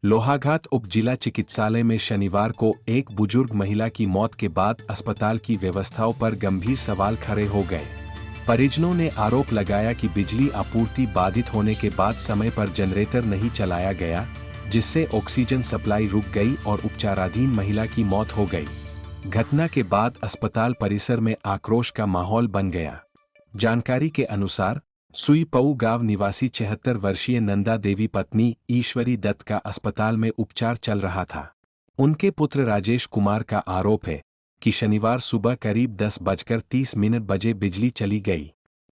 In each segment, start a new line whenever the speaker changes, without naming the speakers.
लोहाघाट उप जिला चिकित्सालय में शनिवार को एक बुजुर्ग महिला की मौत के बाद अस्पताल की व्यवस्थाओं पर गंभीर सवाल खड़े हो गए। परिजनों ने आरोप लगाया कि बिजली आपूर्ति बाधित होने के बाद समय पर जनरेटर नहीं चलाया गया, जिससे ऑक्सीजन सप्लाई रुक गई और उपचाराधीन महिला की मौत हो गई। घटना के बाद अस्पताल परिसर में आक्रोश का माहौल बन गया। जानकारी के अनुसार सुईपऊ गांव निवासी 76 वर्षीय नंदा देवी पत्नी ईश्वरी दत्त का अस्पताल में उपचार चल रहा था। उनके पुत्र राजेश कुमार का आरोप है कि शनिवार सुबह करीब 10:30 बजे बिजली चली गई।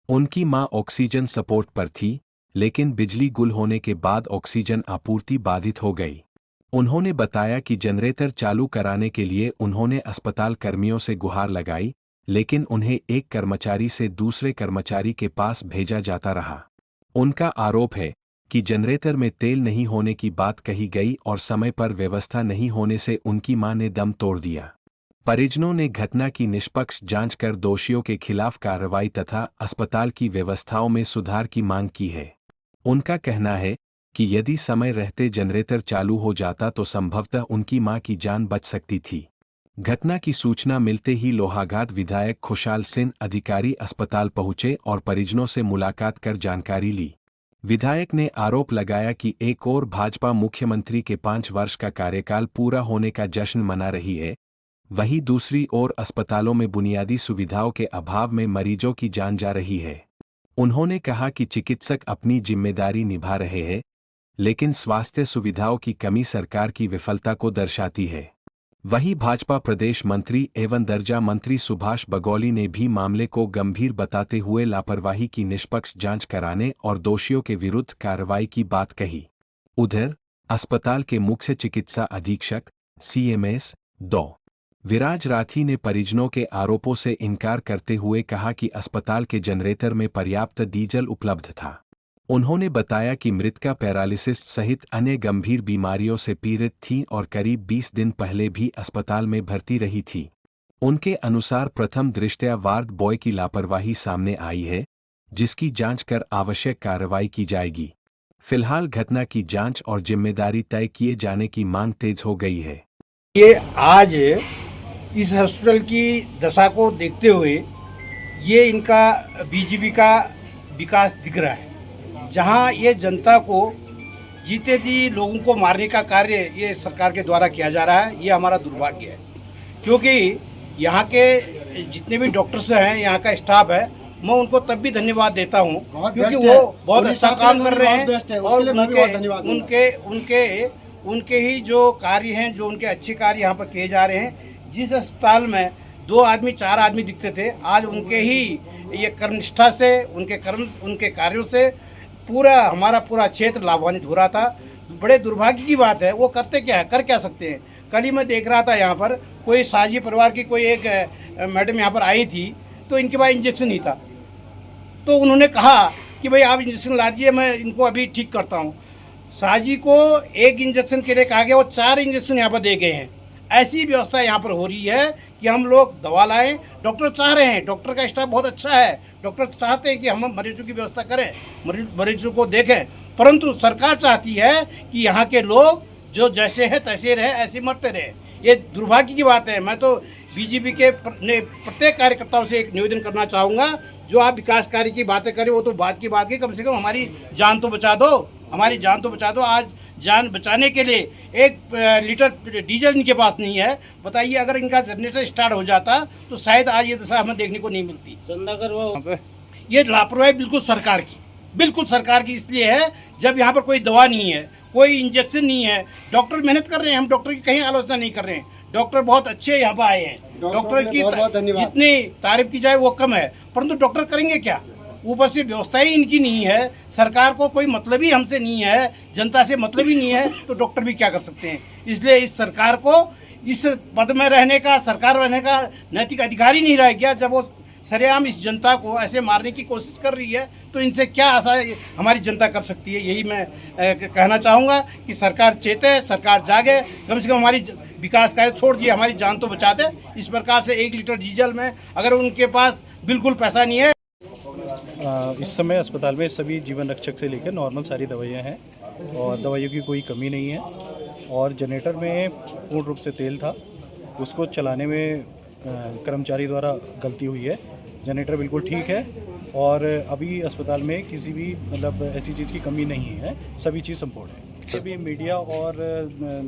उनकी मां ऑक्सीजन सपोर्ट पर थी, लेकिन बिजली गुल होने के बाद ऑक्सीजन आपूर्ति बाधित हो गई। उन्होंने बताया कि जनरेटर चालू कराने के लिए उन्होंने अस्पताल कर्मियों से गुहार लगाई, लेकिन उन्हें एक कर्मचारी से दूसरे कर्मचारी के पास भेजा जाता रहा। उनका आरोप है कि जनरेटर में तेल नहीं होने की बात कही गई और समय पर व्यवस्था नहीं होने से उनकी मां ने दम तोड़ दिया। परिजनों ने घटना की निष्पक्ष जांच कर दोषियों के खिलाफ कार्रवाई तथा अस्पताल की व्यवस्थाओं में सुधार की मांग की है। उनका कहना है कि यदि समय रहते जनरेटर चालू हो जाता तो संभवतः उनकी मां की जान बच सकती थी। घटना की सूचना मिलते ही लोहाघाट विधायक खुशहाल सिंह अधिकारी अस्पताल पहुंचे और परिजनों से मुलाकात कर जानकारी ली। विधायक ने आरोप लगाया कि एक ओर भाजपा मुख्यमंत्री के 5 वर्ष का कार्यकाल पूरा होने का जश्न मना रही है, वहीं दूसरी ओर अस्पतालों में बुनियादी सुविधाओं के अभाव में मरीजों की जान जा रही है। उन्होंने कहा कि चिकित्सक अपनी जिम्मेदारी निभा रहे हैं, लेकिन स्वास्थ्य सुविधाओं की कमी सरकार की विफलता को दर्शाती है। वहीं भाजपा प्रदेश मंत्री एवं दर्जा मंत्री सुभाष बगौली ने भी मामले को गंभीर बताते हुए लापरवाही की निष्पक्ष जांच कराने और दोषियों के विरुद्ध कार्रवाई की बात कही। उधर अस्पताल के मुख्य चिकित्सा अधीक्षक CMS डॉ. विराज राठी ने परिजनों के आरोपों से इनकार करते हुए कहा कि अस्पताल के जनरेटर में पर्याप्त डीजल उपलब्ध था। उन्होंने बताया कि मृतका पैरालिसिस सहित अन्य गंभीर बीमारियों से पीड़ित थी और करीब 20 दिन पहले भी अस्पताल में भर्ती रही थी। उनके अनुसार प्रथम दृष्टया वार्ड बॉय की लापरवाही सामने आई है, जिसकी जांच कर आवश्यक कार्रवाई की जाएगी। फिलहाल घटना की जांच और जिम्मेदारी तय किए जाने की मांग तेज हो गई है।
ये आज इस हॉस्पिटल की दशा को देखते हुए ये इनका बीजेपी का विकास दिख रहा है, जहां ये जनता को जीते जी लोगों को मारने का कार्य ये सरकार के द्वारा किया जा रहा है। ये हमारा दुर्भाग्य है, क्योंकि यहाँ के जितने भी डॉक्टर्स हैं, यहाँ का स्टाफ है, मैं उनको तब भी धन्यवाद देता हूँ क्योंकि वो बहुत अच्छा काम कर रहे हैं और उनके ही जो कार्य हैं, जो उनके अच्छे कार्य यहाँ पर किए जा रहे हैं। जिस अस्पताल में 2 आदमी 4 आदमी दिखते थे, आज उनके ही ये कर्मनिष्ठा से, उनके कार्यों से हमारा पूरा क्षेत्र लाभान्वित हो रहा था। बड़े दुर्भाग्य की बात है, वो करते क्या है, कर क्या सकते हैं। कल ही मैं देख रहा था यहाँ पर कोई साजी परिवार की कोई एक मैडम यहाँ पर आई थी, तो इनके पास इंजेक्शन ही था, तो उन्होंने कहा कि भाई आप इंजेक्शन ला दीजिए, मैं इनको अभी ठीक करता हूँ। साजी को एक इंजेक्शन के लिए कहा गया, वो 4 इंजेक्शन यहाँ पर दे गए हैं। ऐसी व्यवस्था यहाँ पर हो रही है कि हम लोग दवा लाएं, डॉक्टर चाह रहे हैं, डॉक्टर का स्टाफ बहुत अच्छा है, डॉक्टर चाहते हैं कि हम मरीजों की व्यवस्था करें, मरीजों को देखें, परंतु सरकार चाहती है कि यहाँ के लोग जो जैसे हैं तैसे रहे, ऐसे मरते रहे। ये दुर्भाग्य की बात है। मैं तो बीजेपी के प्रत्येक कार्यकर्ताओं से एक निवेदन करना चाहूँगा, जो आप विकास कार्य की बातें करें वो तो बात की बात की, कम से कम हमारी जान तो बचा दो, हमारी जान तो बचा दो। आज जान बचाने के लिए 1 लीटर डीजल इनके पास नहीं है। बताइए, अगर इनका जनरेटर स्टार्ट हो जाता तो शायद आज ये दशा हमें देखने को नहीं मिलती। ये लापरवाही बिल्कुल सरकार की इसलिए है, जब यहाँ पर कोई दवा नहीं है, कोई इंजेक्शन नहीं है। डॉक्टर मेहनत कर रहे हैं, हम डॉक्टर की कहीं आलोचना नहीं कर रहे हैं, डॉक्टर बहुत अच्छे यहाँ पर आए हैं। डॉक्टर की जितनी तारीफ की जाए वो कम है, परंतु डॉक्टर करेंगे क्या। ऊपर से व्यवस्था ही इनकी नहीं है, सरकार को कोई मतलब ही हमसे नहीं है, जनता से मतलब ही नहीं है, तो डॉक्टर भी क्या कर सकते हैं। इसलिए इस सरकार को इस पद में रहने का, सरकार रहने का नैतिक अधिकार ही नहीं रह गया। जब वो सरेआम इस जनता को ऐसे मारने की कोशिश कर रही है, तो इनसे क्या आशा हमारी जनता कर सकती है। यही मैं कहना चाहूँगा कि सरकार चेते, सरकार जागे, कम से कम हमारी विकास कार्य छोड़ दिए, हमारी जान तो बचा दे। इस प्रकार से 1 लीटर डीजल में अगर उनके पास बिल्कुल पैसा नहीं है।
इस समय अस्पताल में सभी जीवन रक्षक से लेकर नॉर्मल सारी दवाइयाँ हैं और दवाइयों की कोई कमी नहीं है। और जनरेटर में पूर्ण रूप से तेल था, उसको चलाने में कर्मचारी द्वारा गलती हुई है। जनरेटर बिल्कुल ठीक है और अभी अस्पताल में किसी भी मतलब ऐसी चीज़ की कमी नहीं है, सभी चीज़ संपूर्ण है। अभी मीडिया और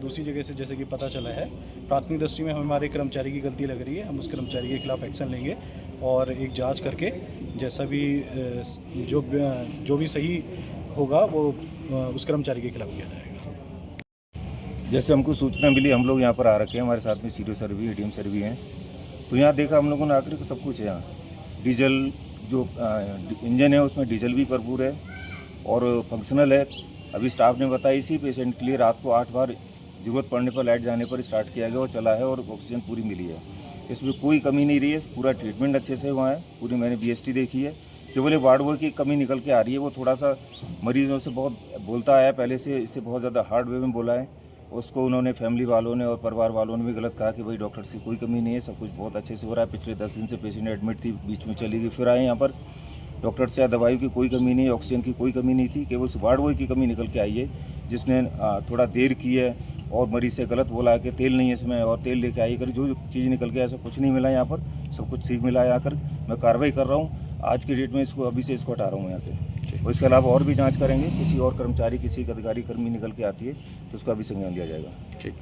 दूसरी जगह से जैसे कि पता चला है, प्राथमिक दृष्टि में हमारे कर्मचारी की गलती लग रही है। हम उस कर्मचारी के खिलाफ एक्शन लेंगे और एक जांच करके जैसा भी जो भी सही होगा वो उस कर्मचारी के खिलाफ किया जाएगा।
जैसे हमको सूचना मिली, हम लोग यहाँ पर आ रखे हैं, हमारे साथ में सीडीओ सर भी, एडीएम सर भी हैं। तो यहाँ देखा हम लोगों ने आकर के सब कुछ है। यहाँ डीजल जो इंजन है उसमें डीजल भी भरपूर है और फंक्शनल है। अभी स्टाफ ने बताया इसी पेशेंट के लिए रात को 8 बार ज़रूरत पड़ने पर लाइट जाने पर स्टार्ट किया गया और चला है और ऑक्सीजन पूरी मिली है। इसमें कोई कमी नहीं रही है, पूरा ट्रीटमेंट अच्छे से हुआ है। पूरी मैंने बीएसटी देखी है। केवल वार्ड बॉय की कमी निकल के आ रही है, वो थोड़ा सा मरीजों से बहुत बोलता आया पहले से, इससे बहुत ज़्यादा हार्ड वे में बोला है। उसको उन्होंने फैमिली वालों ने और परिवार वालों ने भी गलत कहा कि भाई डॉक्टर्स की कोई कमी नहीं है, सब कुछ बहुत अच्छे से हो रहा है। पिछले 10 दिन से पेशेंट एडमिट थी, बीच में चली गई, फिर आए यहाँ पर। डॉक्टर से दवाई की कोई कमी नहीं है, ऑक्सीजन की कोई कमी नहीं थी, केवल वार्ड बॉय की कमी निकल के आई है, जिसने थोड़ा देर की है और मरीज से गलत बोला कि तेल नहीं है इसमें और तेल लेके आई कर। जो चीज़ निकल के ऐसा कुछ नहीं मिला यहाँ पर, सब कुछ ठीक मिला है। आकर मैं कार्रवाई कर रहा हूँ आज की डेट में, इसको अभी से इसको हटा रहा हूँ यहाँ से। और इसके अलावा और भी जाँच करेंगे, किसी और कर्मचारी, किसी अधिकारी कर्मी निकल के आती है तो उसका भी संज्ञान लिया जाएगा।
ठीक।